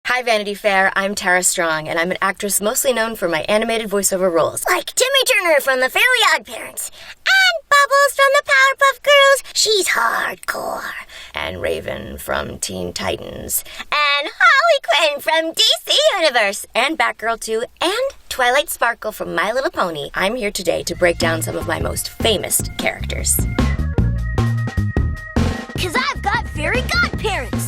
Hi Vanity Fair, I'm Tara Strong, and I'm an actress mostly known for my animated voiceover roles, like Timmy Turner from the Fairly Oddparents, and Bubbles from the Powerpuff Girls, she's hardcore, and Raven from Teen Titans, and Harley Quinn from DC Universe, and Batgirl too, and Twilight Sparkle from My Little Pony. I'm here today to break down some of my most famous characters. 'Cause I've got fairy godparents!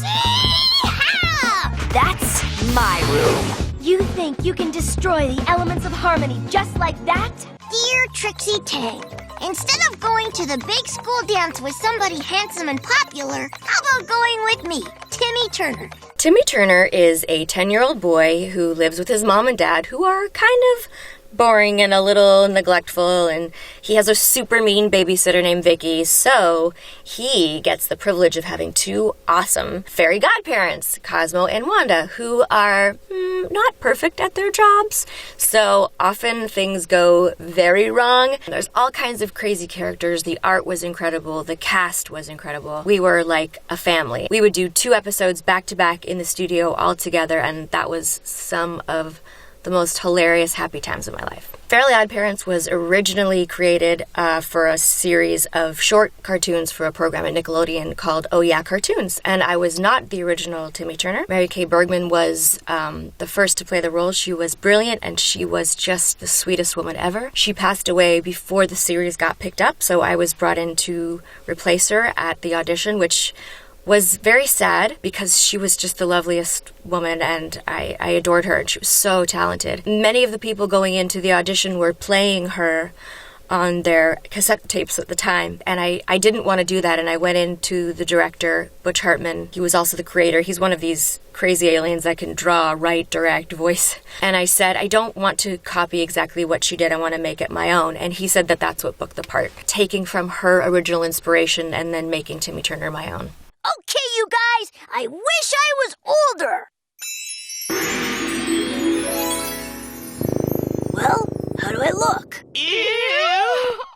That's my room. You think you can destroy the elements of harmony just like that? Dear Trixie Tang, instead of going to the big school dance with somebody handsome and popular, how about going with me, Timmy Turner? Timmy Turner is a 10-year-old boy who lives with his mom and dad, who are kind of boring and a little neglectful, and he has a super mean babysitter named Vicky, so he gets the privilege of having two awesome fairy godparents, Cosmo and Wanda, who are not perfect at their jobs, so often things go very wrong. There's all kinds of crazy characters. The art was incredible. The cast was incredible. We were like a family. We would do 2 episodes back to back in the studio all together, and that was some of the most hilarious happy times of my life. Fairly Oddparents was originally created for a series of short cartoons for a program at Nickelodeon called Oh Yeah Cartoons, and I was not the original Timmy Turner. Mary Kay Bergman was the first to play the role. She was brilliant, and she was just the sweetest woman ever. She passed away before the series got picked up, so I was brought in to replace her at the audition, which was very sad because she was just the loveliest woman, and I adored her, and she was so talented. Many of the people going into the audition were playing her on their cassette tapes at the time, and I didn't want to do that, and I went into the director, Butch Hartman. He was also the creator. He's one of these crazy aliens that can draw, write, direct, voice. And I said, I don't want to copy exactly what she did. I want to make it my own. And he said that that's what booked the part, taking from her original inspiration and then making Timmy Turner my own. Okay, you guys, I wish I was older. Well, how do I look?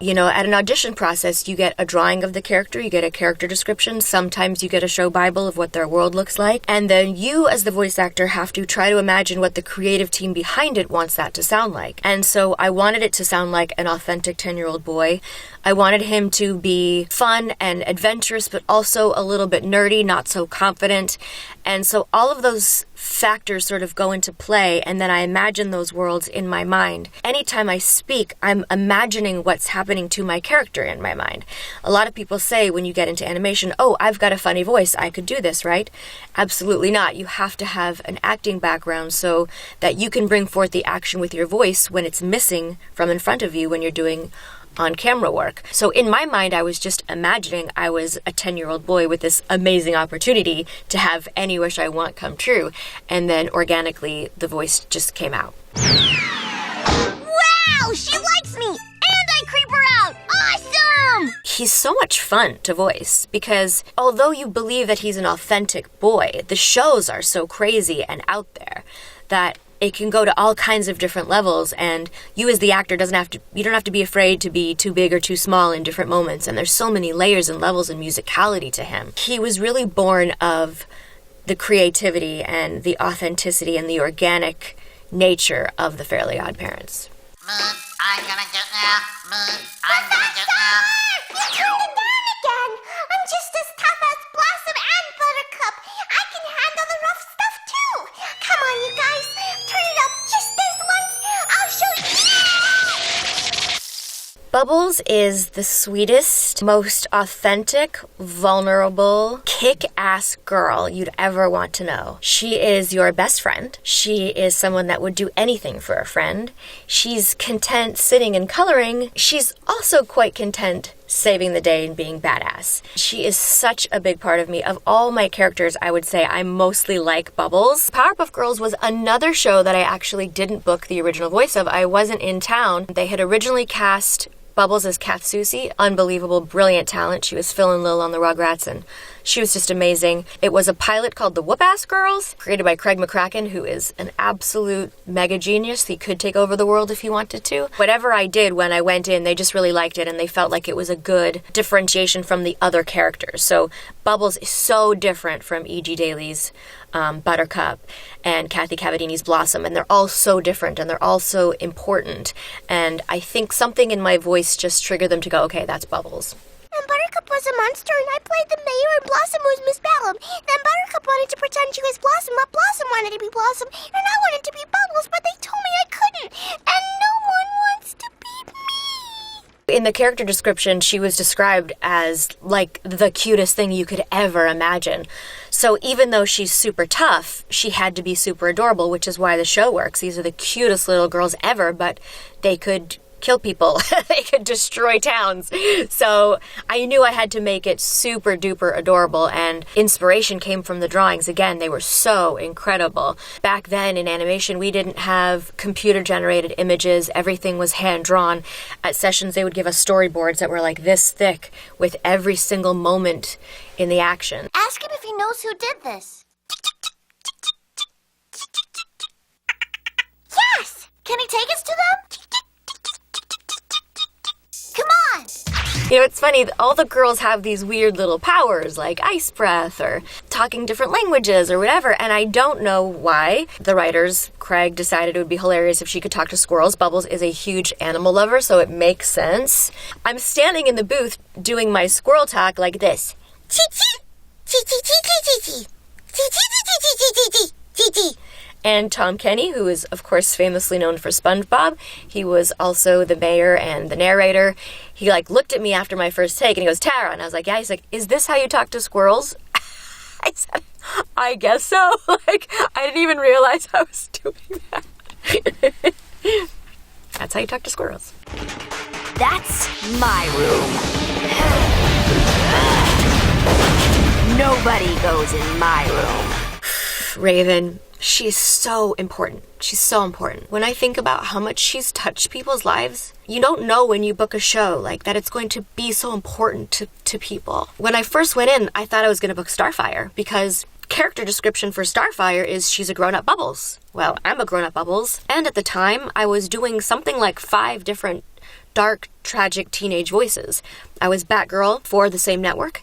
You know, at an audition process, you get a drawing of the character, you get a character description, sometimes you get a show Bible of what their world looks like, and then you as the voice actor have to try to imagine what the creative team behind it wants that to sound like. And so I wanted it to sound like an authentic 10-year-old boy. I wanted him to be fun and adventurous, but also a little bit nerdy, not so confident. And so all of those factors sort of go into play, and then I imagine those worlds in my mind. Anytime I speak, I'm imagining what's happening to my character in my mind. A lot of people say when you get into animation, oh, I've got a funny voice, I could do this, right? Absolutely not. You have to have an acting background so that you can bring forth the action with your voice when it's missing from in front of you when you're doing on-camera work. So in my mind, I was just imagining I was a 10-year-old boy with this amazing opportunity to have any wish I want come true. And then organically, the voice just came out. Wow, she likes me! And I creep her out! Awesome! He's so much fun to voice because although you believe that he's an authentic boy, the shows are so crazy and out there that it can go to all kinds of different levels, and you as the actor don't have to be afraid to be too big or too small in different moments, and there's so many layers and levels and musicality to him. He was really born of the creativity and the authenticity and the organic nature of the Fairly Oddparents. I'm gonna get you. I'm gonna get you. You turned it down again! I'm just as tough as Blossom and Buttercup. I can handle the rough stuff too. Come on, you guys. Turn it up just this once. I'll show you. Bubbles is the sweetest, most authentic, vulnerable, kick-ass girl you'd ever want to know. She is your best friend. She is someone that would do anything for a friend. She's content sitting and coloring. She's also quite content saving the day and being badass. She is such a big part of me. Of all my characters, I would say I mostly like Bubbles. Powerpuff Girls was another show that I actually didn't book the original voice of. I wasn't in town. They had originally cast Bubbles as Kath Soucie, unbelievable, brilliant talent. She was Phil and Lil on the Rugrats, and She was just amazing. It was a pilot called The Whoop-Ass Girls, created by Craig McCracken, who is an absolute mega genius. He could take over the world if he wanted to. Whatever I did when I went in, they just really liked it, and they felt like it was a good differentiation from the other characters. So Bubbles is so different from E.G. Daly's Buttercup and Kathy Cavadini's Blossom, and they're all so different, and they're all so important. And I think something in my voice just triggered them to go, okay, that's Bubbles. And Buttercup was a monster, and I played the mayor, and Blossom was Miss Bellum. Then Buttercup wanted to pretend she was Blossom, but Blossom wanted to be Blossom, and I wanted to be Bubbles, but they told me I couldn't. And no one wants to be me. In the character description, she was described as, like, the cutest thing you could ever imagine. So even though she's super tough, she had to be super adorable, which is why the show works. These are the cutest little girls ever, but they could kill people. They could destroy towns. So I knew I had to make it super duper adorable, and inspiration came from the drawings. Again, they were so incredible. Back then in animation, we didn't have computer generated images. Everything was hand drawn. At sessions, they would give us storyboards that were like this thick with every single moment in the action. Ask him if he knows who did this. Yes! Can he take us to them? Come on! You know, it's funny, all the girls have these weird little powers, like ice breath or talking different languages or whatever, and I don't know why. The writers, Craig, decided it would be hilarious if she could talk to squirrels. Bubbles is a huge animal lover, so it makes sense. I'm standing in the booth doing my squirrel talk like this. And Tom Kenny, who is, of course, famously known for SpongeBob, he was also the mayor and the narrator. He, looked at me after my first take, and he goes, Tara. And I was like, yeah. He's like, is this how you talk to squirrels? I said, I guess so. I didn't even realize I was doing that. That's how you talk to squirrels. That's my room. Nobody goes in my room. Raven, she's so important. She's so important. When I think about how much she's touched people's lives, you don't know when you book a show like that it's going to be so important to people. When I first went in, I thought I was going to book Starfire because character description for Starfire is she's a grown-up Bubbles. Well, I'm a grown-up Bubbles. And at the time, I was doing something like 5 different dark, tragic teenage voices. I was Batgirl for the same network.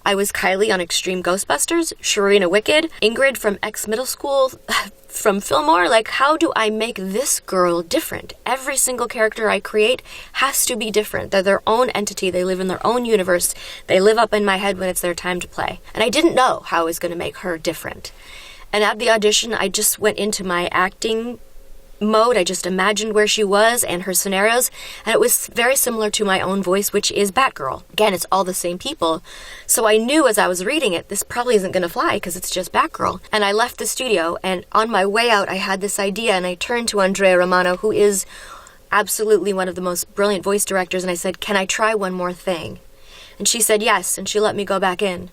I was Kylie on Extreme Ghostbusters, Sharina Wicked, Ingrid from Middle School, from Fillmore. How do I make this girl different? Every single character I create has to be different. They're their own entity. They live in their own universe. They live up in my head when it's their time to play. And I didn't know how I was going to make her different. And at the audition, I just went into my acting mode. I just imagined where she was and her scenarios, and it was very similar to my own voice, which is Batgirl. Again, it's all the same people. So I knew as I was reading it, this probably isn't going to fly because it's just Batgirl. And I left the studio, and on my way out, I had this idea, and I turned to Andrea Romano, who is absolutely one of the most brilliant voice directors, and I said, can I try one more thing? And she said yes, and she let me go back in.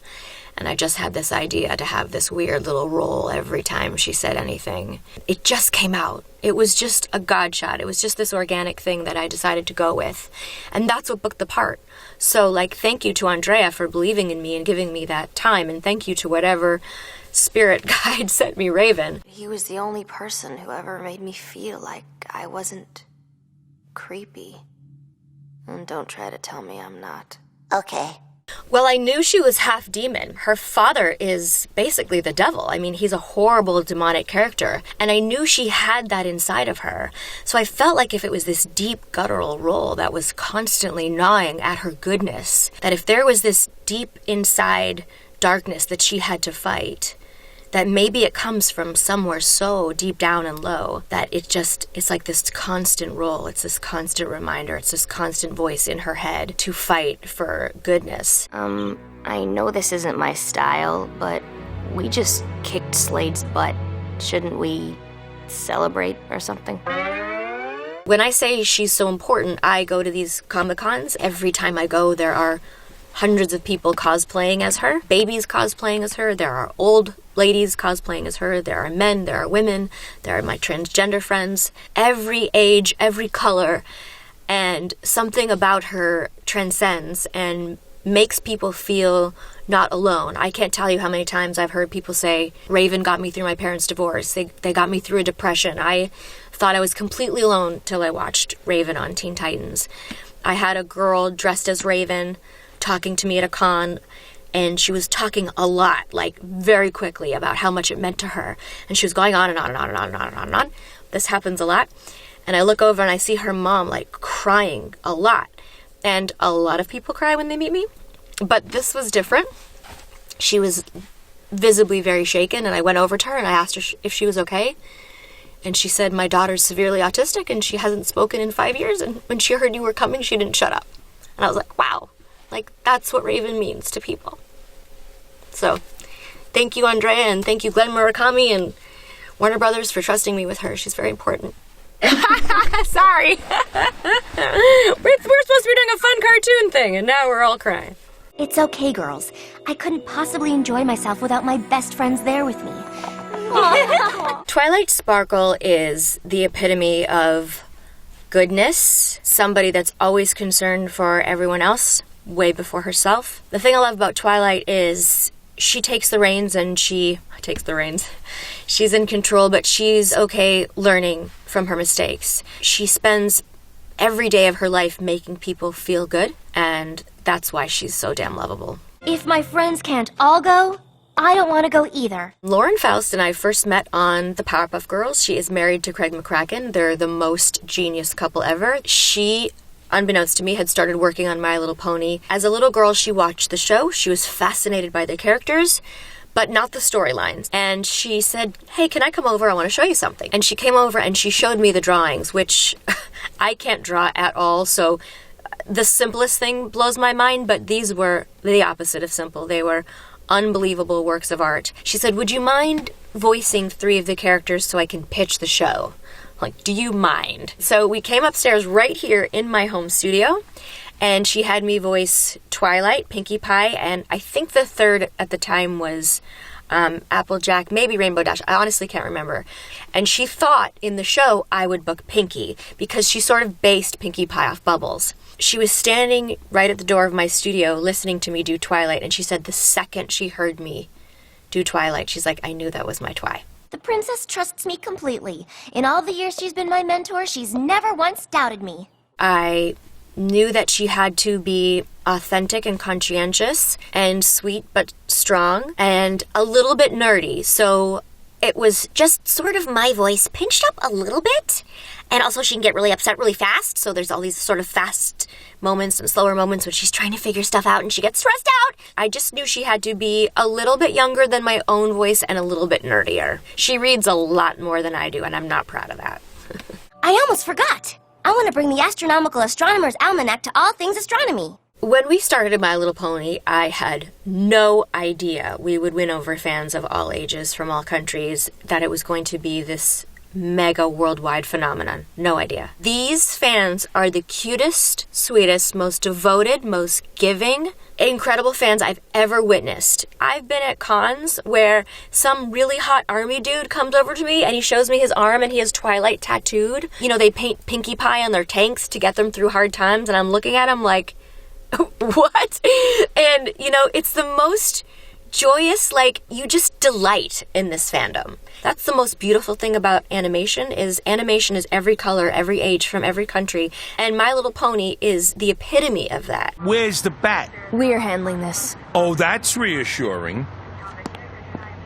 And I just had this idea to have this weird little roll every time she said anything. It just came out. It was just a God shot. It was just this organic thing that I decided to go with. And that's what booked the part. So, thank you to Andrea for believing in me and giving me that time. And thank you to whatever spirit guide sent me Raven. He was the only person who ever made me feel like I wasn't creepy. And don't try to tell me I'm not. Okay. Well, I knew she was half demon. Her father is basically the devil. I mean, he's a horrible demonic character. And I knew she had that inside of her. So I felt like if it was this deep guttural role that was constantly gnawing at her goodness, that if there was this deep inside darkness that she had to fight, that maybe it comes from somewhere so deep down and low that it's like this constant role, it's this constant reminder, it's this constant voice in her head to fight for goodness. I know this isn't my style, but we just kicked Slade's butt. Shouldn't we celebrate or something? When I say she's so important, I go to these Comic-Cons. Every time I go, there are hundreds of people cosplaying as her, babies cosplaying as her, there are old ladies cosplaying as her, there are men, there are women, there are my transgender friends, every age, every color, and something about her transcends and makes people feel not alone. I can't tell you how many times I've heard people say, Raven got me through my parents' divorce. They got me through a depression. I thought I was completely alone till I watched Raven on Teen Titans. I had a girl dressed as Raven talking to me at a con, and she was talking a lot, like very quickly, about how much it meant to her. And she was going on and on and on and on and on and on and on. This happens a lot. And I look over and I see her mom, like, crying a lot. And a lot of people cry when they meet me. But this was different. She was visibly very shaken, and I went over to her and I asked her if she was okay. And she said, my daughter's severely autistic and she hasn't spoken in 5 years, and when she heard you were coming, she didn't shut up. And I was like, wow, like, that's what Raven means to people. So, thank you, Andrea, and thank you, Glenn Murakami and Warner Brothers, for trusting me with her. She's very important. Sorry. We're supposed to be doing a fun cartoon thing, and now we're all crying. It's okay, girls. I couldn't possibly enjoy myself without my best friends there with me. Twilight Sparkle is the epitome of goodness, somebody that's always concerned for everyone else, way before herself. The thing I love about Twilight is she takes the reins and she takes the reins. She's in control, but she's okay learning from her mistakes. She spends every day of her life making people feel good, and that's why she's so damn lovable. If my friends can't all go, I don't want to go either. Lauren Faust and I first met on the Powerpuff Girls. She is married to Craig McCracken. They're the most genius couple ever. She, unbeknownst to me, had started working on My Little Pony. As a little girl, she watched the show. She was fascinated by the characters, but not the storylines. And she said, hey, can I come over? I want to show you something. And she came over and she showed me the drawings, which I can't draw at all, so the simplest thing blows my mind, but these were the opposite of simple. They were unbelievable works of art. She said, would you mind voicing 3 of the characters so I can pitch the show? Like, do you mind? So we came upstairs right here in my home studio, and she had me voice Twilight, Pinkie Pie, and I think the third at the time was Applejack, maybe Rainbow Dash. I honestly can't remember. And she thought in the show I would book Pinkie because she sort of based Pinkie Pie off Bubbles. She was standing right at the door of my studio listening to me do Twilight, and she said the second she heard me do Twilight, she's like, I knew that was my Twi. The princess trusts me completely. In all the years she's been my mentor, she's never once doubted me. I knew that she had to be authentic and conscientious and sweet but strong and a little bit nerdy. So it was just sort of my voice pinched up a little bit. And also she can get really upset really fast. So there's all these sort of fast moments and slower moments when she's trying to figure stuff out and she gets stressed out. I just knew she had to be a little bit younger than my own voice and a little bit nerdier. She reads a lot more than I do, and I'm not proud of that. I almost forgot. I want to bring the Astronomical Astronomer's Almanac to all things astronomy. When we started My Little Pony, I had no idea we would win over fans of all ages from all countries, that it was going to be this mega worldwide phenomenon. No idea. These fans are the cutest, sweetest, most devoted, most giving, incredible fans I've ever witnessed. I've been at cons where some really hot army dude comes over to me and he shows me his arm and he has Twilight tattooed. You know, they paint Pinkie Pie on their tanks to get them through hard times, and I'm looking at him like, what? And, you know, it's the most joyous, like, you just delight in this fandom. That's the most beautiful thing about animation is every color, every age, from every country, and My Little Pony is the epitome of that. Where's the bat? We're handling this. Oh, that's reassuring.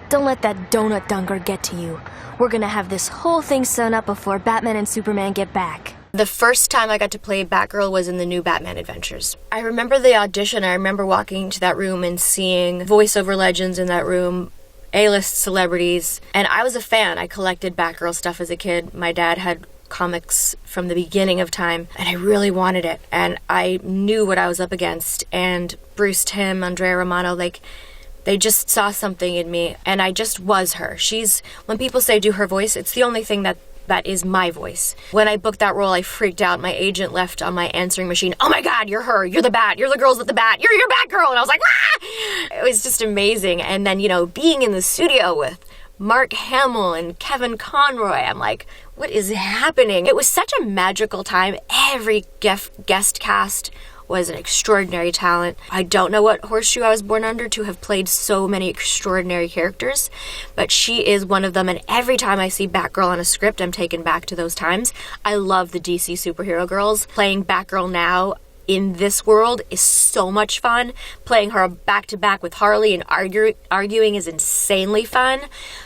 Don't let that donut dunker get to you. We're gonna have this whole thing sewn up before Batman and Superman get back. The first time I got to play Batgirl was in the new Batman Adventures. I remember the audition. I remember walking into that room and seeing voiceover legends in that room, A-list celebrities, and I was a fan. I collected Batgirl stuff as a kid. My dad had comics from the beginning of time, and I really wanted it, and I knew what I was up against, and Bruce Timm, Andrea Romano, like, they just saw something in me, and I just was her. When people say do her voice, it's the only thing that is my voice. When I booked that role, I freaked out. My agent left on my answering machine, oh my God, you're her, you're the Bat, you're the girls with the Bat, you're Batgirl, and I was like, ah! It was just amazing. And then, you know, being in the studio with Mark Hamill and Kevin Conroy, I'm like, what is happening? It was such a magical time. Every guest cast was an extraordinary talent. I don't know what horseshoe I was born under to have played so many extraordinary characters, but she is one of them, and every time I see Batgirl on a script, I'm taken back to those times. I love the DC superhero girls. Playing Batgirl now in this world is so much fun. Playing her back-to-back with Harley and arguing is insanely fun,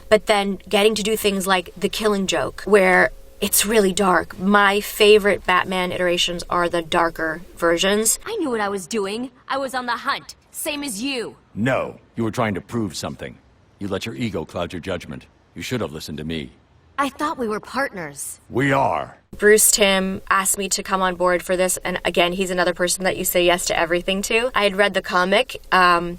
but then getting to do things like The Killing Joke, where it's really dark. My favorite Batman iterations are the darker versions. I knew what I was doing. I was on the hunt. Same as you. No, you were trying to prove something. You let your ego cloud your judgment. You should have listened to me. I thought we were partners. We are. Bruce Timm asked me to come on board for this, and again, he's another person that you say yes to everything to. I had read the comic, and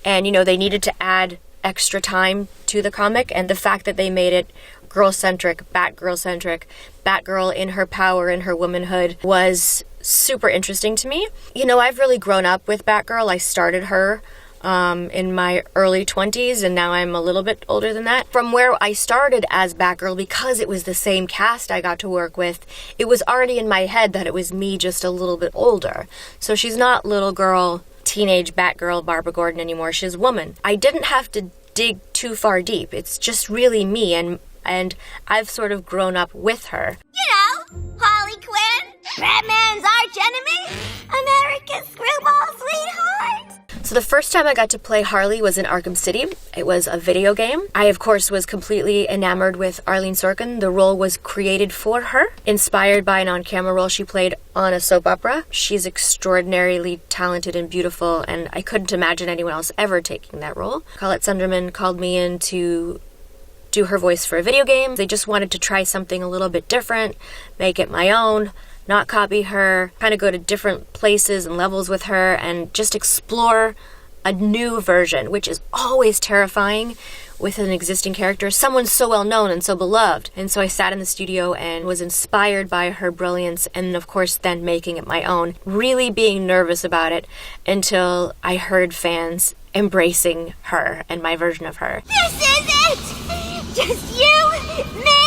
they needed to add extra time to the comic, and the fact that they made it girl-centric, Batgirl-centric, Batgirl in her power and her womanhood was super interesting to me. I've really grown up with Batgirl. I started her in my early 20s, and now I'm a little bit older than that. From where I started as Batgirl, because it was the same cast I got to work with, it was already in my head that it was me just a little bit older. So she's not little girl, teenage Batgirl Barbara Gordon anymore. She's a woman. I didn't have to dig too far deep. It's just really me, and I've sort of grown up with her. Harley Quinn, Batman's arch-enemy, America's screwball sweetheart. So the first time I got to play Harley was in Arkham City. It was a video game. I, of course, was completely enamored with Arlene Sorkin. The role was created for her, inspired by an on-camera role she played on a soap opera. She's extraordinarily talented and beautiful, and I couldn't imagine anyone else ever taking that role. Colette Sunderman called me in to do her voice for a video game. They just wanted to try something a little bit different, make it my own, not copy her, kind of go to different places and levels with her, and just explore a new version, which is always terrifying with an existing character, someone so well known and so beloved. And so I sat in the studio and was inspired by her brilliance, and of course then making it my own, really being nervous about it until I heard fans embracing her and my version of her. This is it! Just you, me,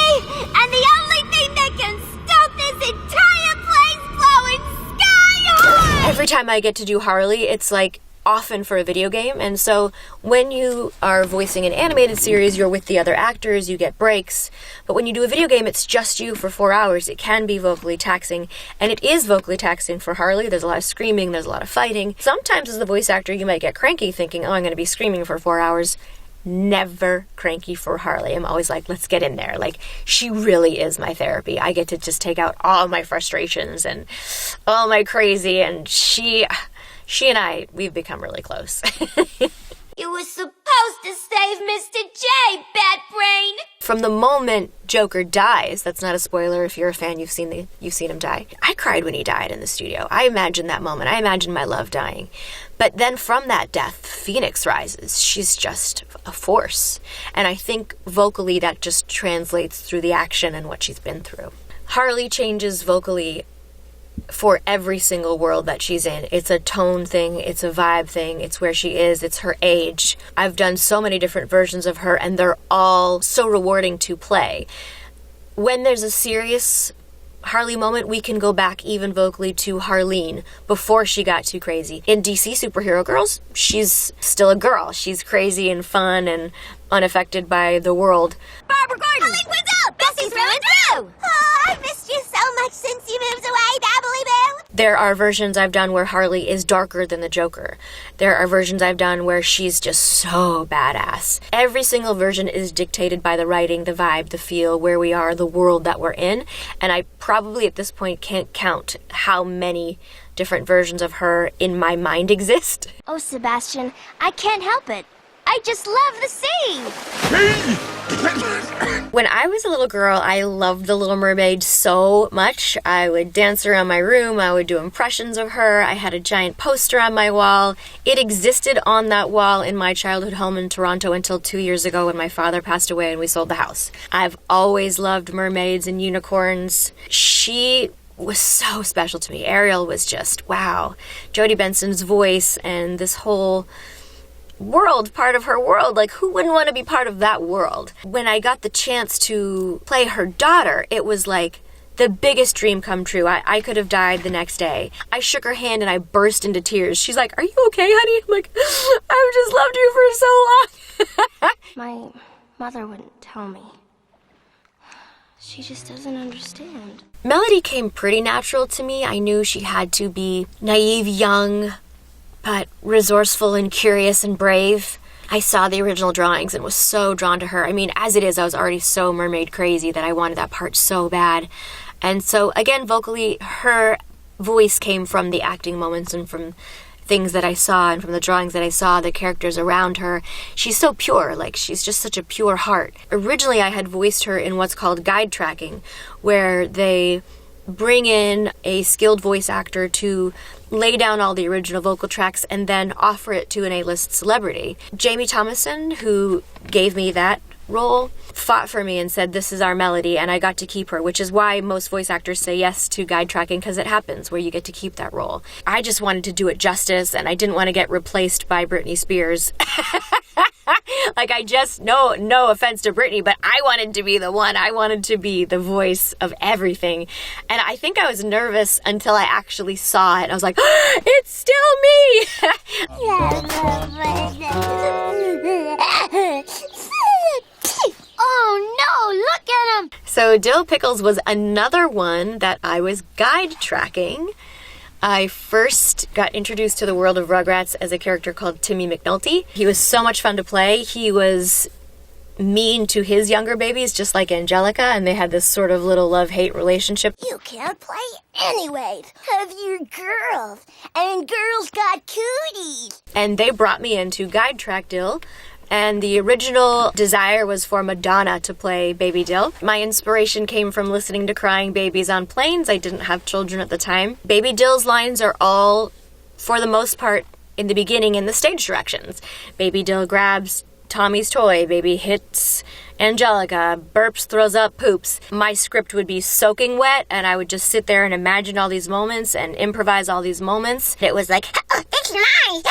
and the only thing that can stop this entire place blowing sky high! Every time I get to do Harley, it's like often for a video game, and so when you are voicing an animated series, you're with the other actors, you get breaks, but when you do a video game, it's just you for 4 hours. It can be vocally taxing, and it is vocally taxing for Harley. There's a lot of screaming, there's a lot of fighting. Sometimes as the voice actor, you might get cranky thinking, I'm going to be screaming for 4 hours. Never cranky for Harley. I'm always like, let's get in there. Like, she really is my therapy. I get to just take out all my frustrations and all my crazy, and she and I, we've become really close. You were supposed to save Mr. J, Bat Brain! From the moment Joker dies, that's not a spoiler if you're a fan, you've seen him die. I cried when he died in the studio. I imagined that moment. I imagined my love dying. But then from that death, Phoenix rises. She's just a force. And I think vocally that just translates through the action and what she's been through. Harley changes vocally for every single world that she's in. It's a tone thing, it's a vibe thing, it's where she is, it's her age. I've done so many different versions of her, and they're all so rewarding to play. When there's a serious Harley moment, we can go back even vocally to Harleen before she got too crazy. In DC Superhero Girls, she's still a girl. She's crazy and fun and unaffected by the world. Barbara Gordon! Harley Quinn's out! Bessie's through and through! Oh, I've missed you so much since you moved away, Babbly Boo! There are versions I've done where Harley is darker than the Joker. There are versions I've done where she's just so badass. Every single version is dictated by the writing, the vibe, the feel, where we are, the world that we're in, and I probably at this point can't count how many different versions of her in my mind exist. Oh, Sebastian, I can't help it. I just love the sea! When I was a little girl, I loved The Little Mermaid so much. I would dance around my room, I would do impressions of her, I had a giant poster on my wall. It existed on that wall in my childhood home in Toronto until 2 years ago when my father passed away and we sold the house. I've always loved mermaids and unicorns. She was so special to me. Ariel was just, wow. Jodie Benson's voice and this whole world, part of her world, like who wouldn't want to be part of that world? When I got the chance to play her daughter, it was like the biggest dream come true. I could have died the next day. I shook her hand and I burst into tears. She's like, "Are you okay, honey?" I'm like, "I've just loved you for so long." My mother wouldn't tell me. She just doesn't understand. Melody came pretty natural to me. I knew she had to be naive, young, but resourceful and curious and brave. I saw the original drawings and was so drawn to her. I mean, as it is, I was already so mermaid crazy that I wanted that part so bad. And so, again, vocally, her voice came from the acting moments and from things that I saw and from the drawings that I saw, the characters around her. She's so pure, like she's just such a pure heart. Originally, I had voiced her in what's called guide tracking, where they bring in a skilled voice actor to lay down all the original vocal tracks and then offer it to an A-list celebrity. Jamie Thomason, who gave me that role, fought for me and said, "This is our Melody," and I got to keep her, which is why most voice actors say yes to guide tracking, because it happens where you get to keep that role. I just wanted to do it justice, and I didn't want to get replaced by Britney Spears. Like, no offense to Britney, but I wanted to be the one. I wanted to be the voice of everything. And I think I was nervous until I actually saw it. I was like, "It's still me!" Oh no, look at him! So Dil Pickles was another one that I was guide tracking. I first got introduced to the world of Rugrats as a character called Timmy McNulty. He was so much fun to play. He was mean to his younger babies, just like Angelica, and they had this sort of little love-hate relationship. You can't play anyway. Have your girls, and girls got cooties. And they brought me in to guide track Dil. And the original desire was for Madonna to play Baby Dil. My inspiration came from listening to crying babies on planes. I didn't have children at the time. Baby Dil's lines are all, for the most part, in the beginning in the stage directions. Baby Dil grabs Tommy's toy, baby hits Angelica, burps, throws up, poops. My script would be soaking wet, and I would just sit there and imagine all these moments and improvise all these moments. It was like, It's mine.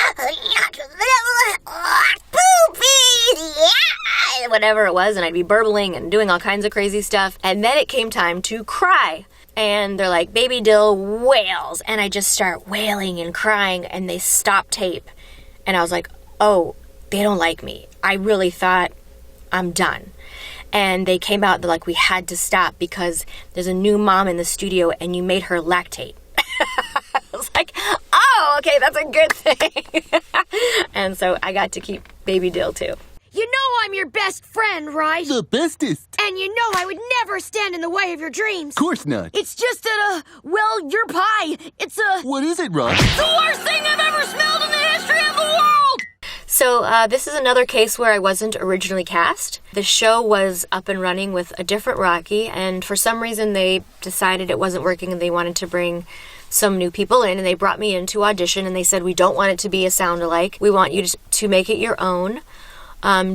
Poopy. Yeah. Whatever it was, and I'd be burbling and doing all kinds of crazy stuff. And then it came time to cry. And they're like, "Baby Dil wails." And I just start wailing and crying, and they stop tape. And I was like, "Oh, they don't like me." I really thought, I'm done. And they came out, they're like, "We had to stop because there's a new mom in the studio and you made her lactate." I was like, "Oh, okay, that's a good thing." And so I got to keep Baby Dil too. You know I'm your best friend, right? The bestest. And you know I would never stand in the way of your dreams. Course not. It's just that, well, your pie, it's What is it, Rob? the worst thing I've ever smelled in the history of the world! So this is another case where I wasn't originally cast. The show was up and running with a different Rocky, and for some reason they decided it wasn't working and they wanted to bring some new people in, and they brought me in to audition, and they said, "We don't want it to be a sound-alike. We want you to make it your own."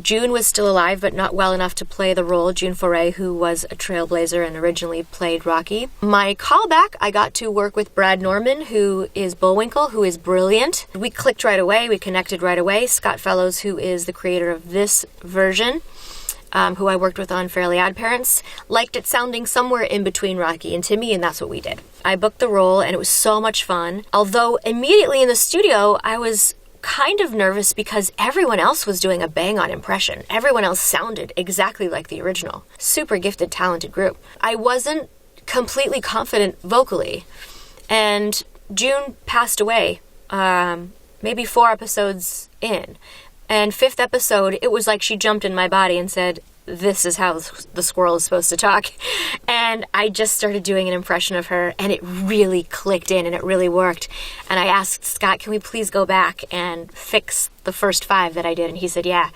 June was still alive, but not well enough to play the role, June Foray, who was a trailblazer and originally played Rocky. My callback, I got to work with Brad Norman, who is Bullwinkle, who is brilliant. We clicked right away, we connected right away. Scott Fellows, who is the creator of this version, who I worked with on Fairly Oddparents, liked it sounding somewhere in between Rocky and Timmy, and that's what we did. I booked the role, and it was so much fun. Although immediately in the studio, I was kind of nervous because everyone else was doing a bang-on impression. Everyone else sounded exactly like the original. Super gifted, talented group. I wasn't completely confident vocally, and June passed away maybe 4 episodes in. And 5th episode, it was like she jumped in my body and said, "This is how the squirrel is supposed to talk." And I just started doing an impression of her, and it really clicked in, and it really worked. And I asked Scott, "Can we please go back and fix the first 5 that I did?" And he said, "Yeah."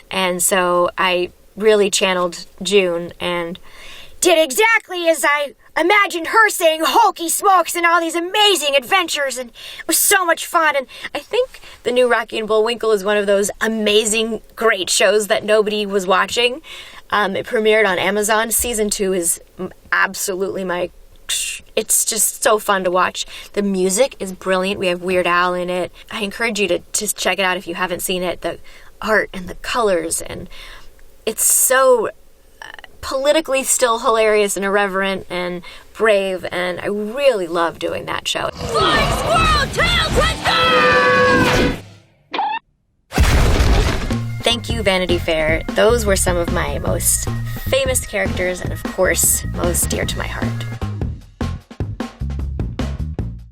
And so I really channeled June and did exactly as I imagined her saying hokey smokes and all these amazing adventures, and it was so much fun. And I think the new Rocky and Bullwinkle is one of those amazing, great shows that nobody was watching. It premiered on Amazon. Season 2 is absolutely it's just so fun to watch. The music is brilliant. We have Weird Al in it. I encourage you to just check it out if you haven't seen it. The art and the colors, and it's so politically still hilarious and irreverent and brave, and I really love doing that show. Flying squirrel tail twister! Thank you, Vanity Fair. Those were some of my most famous characters and, of course, most dear to my heart.